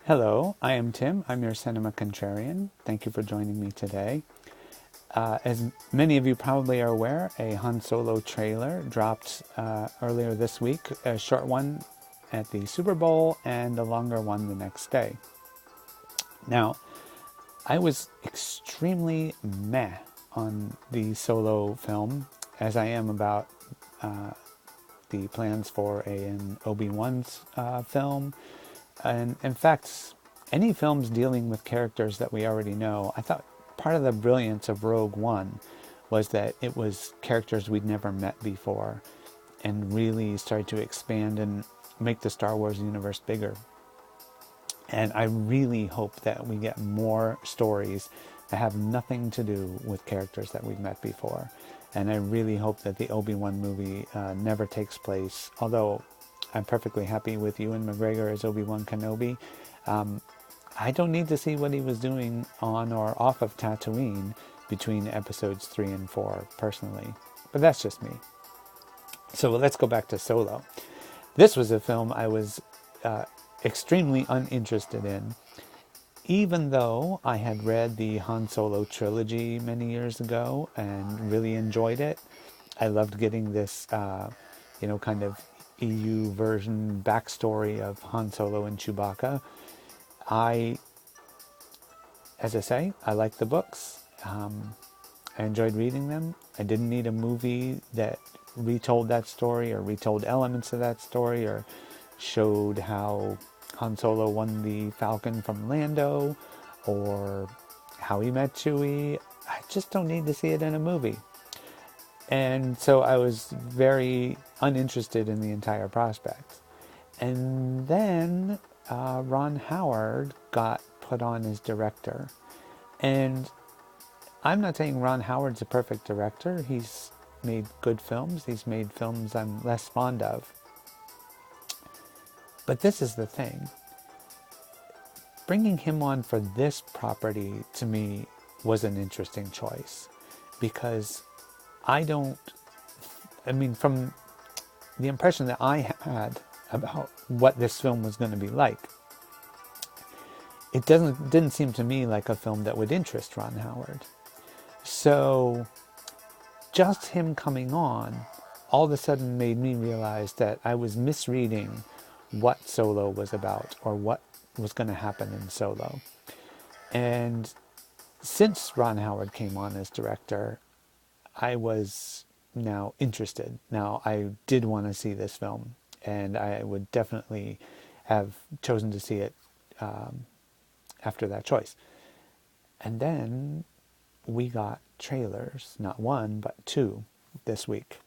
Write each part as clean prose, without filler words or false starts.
Hello, I am Tim. I'm your Cinema Contrarian. Thank you for joining me today. As many of you probably are aware, a Han Solo trailer dropped earlier this week, a short one at the Super Bowl and a longer one the next day. Now, I was extremely meh on the Solo film, as I am about the plans for an Obi-Wan's film. And in fact, any films dealing with characters that we already know, I thought part of the brilliance of Rogue One was that it was characters we'd never met before and really started to expand and make the Star Wars universe bigger. And I really hope that we get more stories that have nothing to do with characters that we've met before. And I really hope that the Obi-Wan movie never takes place, although I'm perfectly happy with Ewan McGregor as Obi-Wan Kenobi. I don't need to see what he was doing on or off of Tatooine between episodes 3 and 4, personally. But that's just me. So let's go back to Solo. This was a film I was extremely uninterested in, even though I had read the Han Solo trilogy many years ago and really enjoyed it. I loved getting this, kind of EU version backstory of Han Solo and Chewbacca. As I say, I like the books. I enjoyed reading them. I didn't need a movie that retold that story or retold elements of that story or showed how Han Solo won the Falcon from Lando or how he met Chewie. I just don't need to see it in a movie. And so I was very uninterested in the entire prospect. And then Ron Howard got put on as director. And I'm not saying Ron Howard's a perfect director. He's made good films. He's made films I'm less fond of. But this is the thing. Bringing him on for this property, to me, was an interesting choice. Because from the impression that I had about what this film was going to be like, it didn't seem to me like a film that would interest Ron Howard. So just him coming on all of a sudden made me realize that I was misreading what Solo was about or what was going to happen in Solo. And since Ron Howard came on as director, I was now interested. Now, I did want to see this film, and I would definitely have chosen to see it after that choice. And then we got trailers, not one, but two this week.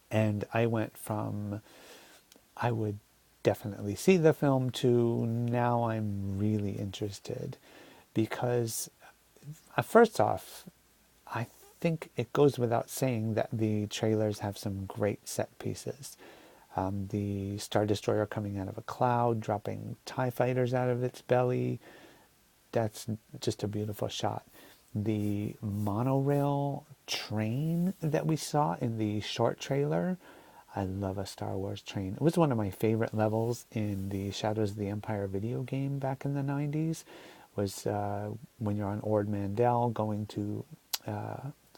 And I went from, I would definitely see the film, to now I'm really interested. Because, first off, I think it goes without saying that the trailers have some great set pieces. The Star Destroyer coming out of a cloud, dropping TIE fighters out of its belly. That's just a beautiful shot. The monorail train that we saw in the short trailer. I love a Star Wars train. It was one of my favorite levels in the Shadows of the Empire video game back in the 90s. Was when you're on Ord Mantell going to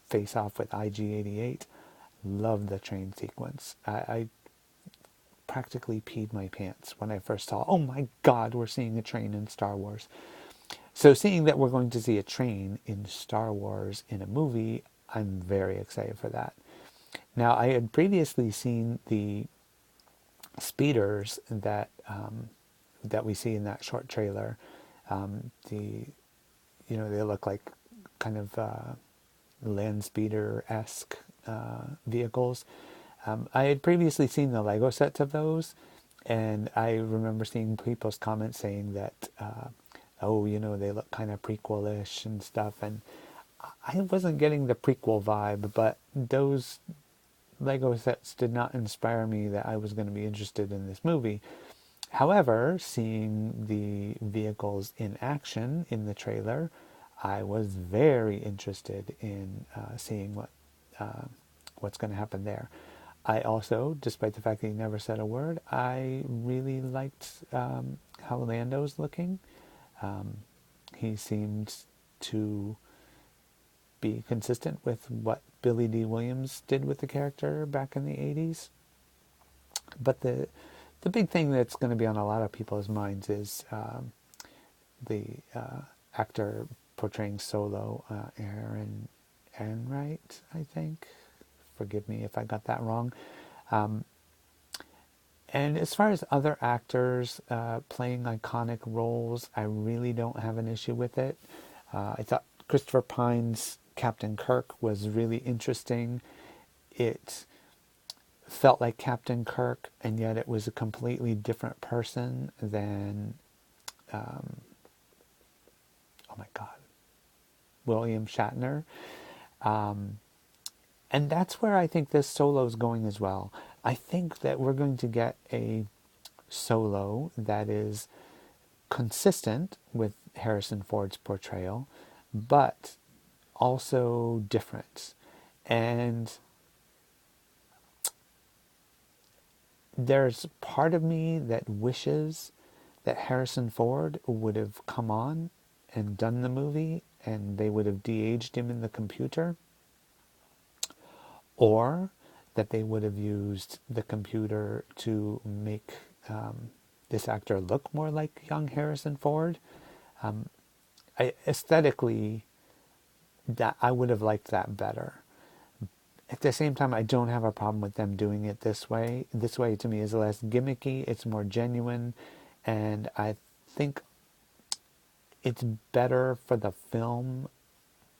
face off with IG-88. Love the train sequence. I practically peed my pants when I first saw, oh my God, we're seeing a train in Star Wars. So seeing that we're going to see a train in Star Wars in a movie, I'm very excited for that. Now, I had previously seen the speeders that we see in that short trailer. They look like kind of land speeder-esque vehicles. I had previously seen the Lego sets of those, and I remember seeing people's comments saying that, they look kind of prequel-ish and stuff, and I wasn't getting the prequel vibe, but those Lego sets did not inspire me that I was going to be interested in this movie. However, seeing the vehicles in action in the trailer, I was very interested in seeing what's going to happen there. I also, despite the fact that he never said a word, I really liked how Lando's looking. He seemed to be consistent with what Billy D. Williams did with the character back in the 80s. But the big thing that's going to be on a lot of people's minds is the actor portraying Solo, Aaron Enright, I think. Forgive me if I got that wrong. And as far as other actors playing iconic roles, I really don't have an issue with it. I thought Christopher Pine's Captain Kirk was really interesting. It felt like Captain Kirk, and yet it was a completely different person than, oh my God, William Shatner. And that's where I think this Solo is going as well. I think that we're going to get a Solo that is consistent with Harrison Ford's portrayal, but also different. And there's part of me that wishes that Harrison Ford would have come on and done the movie and they would have de-aged him in the computer, or that they would have used the computer to make this actor look more like young Harrison Ford. Aesthetically, that I would have liked that better. At the same time, I don't have a problem with them doing it this way. This way, to me, is less gimmicky. It's more genuine, and I think it's better for the film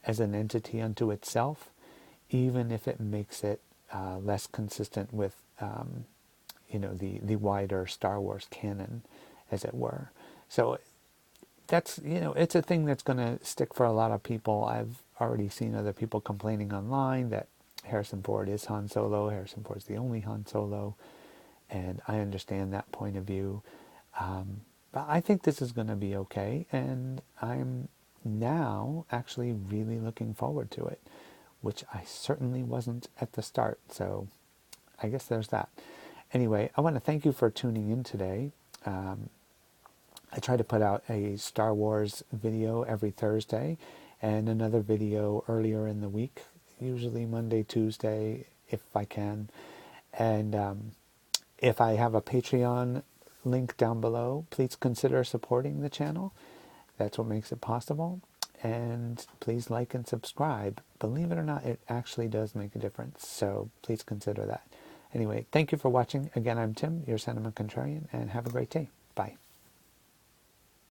as an entity unto itself, even if it makes it less consistent with, the wider Star Wars canon, as it were. So that's, it's a thing that's going to stick for a lot of people. I've already seen other people complaining online that Harrison Ford is Han Solo. Harrison Ford's the only Han Solo, and I understand that point of view. But I think this is going to be okay, and I'm now actually really looking forward to it, which I certainly wasn't at the start. So I guess there's that. Anyway, I want to thank you for tuning in today. I try to put out a Star Wars video every Thursday and another video earlier in the week, usually Monday, Tuesday, if I can. And if I have a Patreon link down below, please consider supporting the channel. That's what makes it possible. And please like and subscribe. Believe it or not, it actually does make a difference. So please consider that. Anyway, thank you for watching. Again, I'm Tim, your Sentiment Contrarian, and have a great day. Bye.